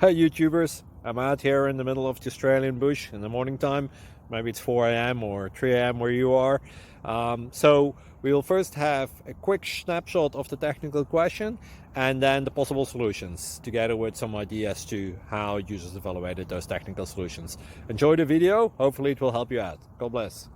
Hey YouTubers, I'm out here in the middle of the Australian bush in the morning time. Maybe it's 4 a.m. or 3 a.m. where you are. So we'll first have a quick snapshot of the technical question and then the possible solutions, together with some ideas to how users evaluated those technical solutions. Enjoy the video, hopefully it will help you out. God bless.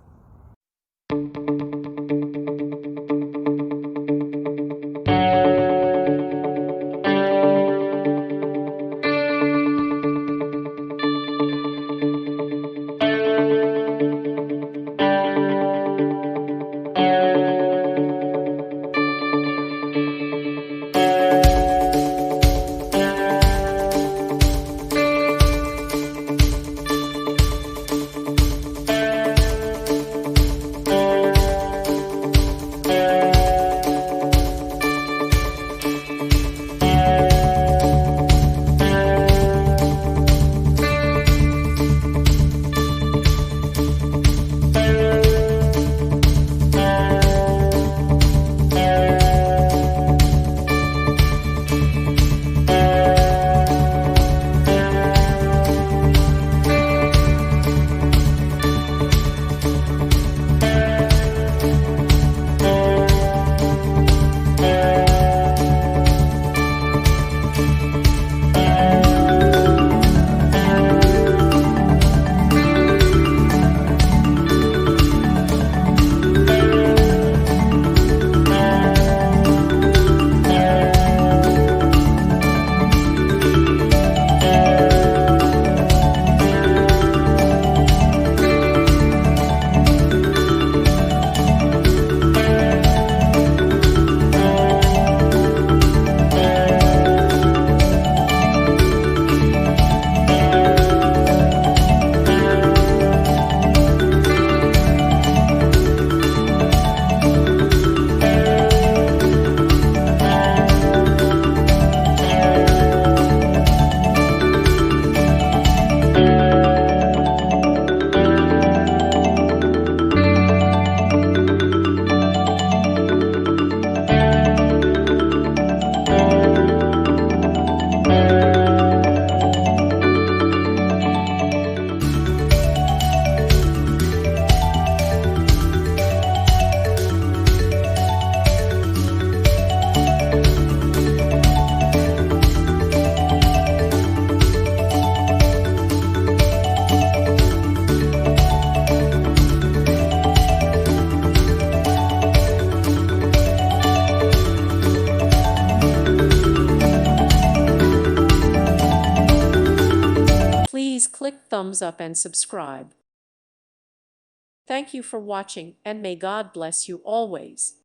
Please click thumbs up and subscribe. Thank you for watching, and may God bless you always.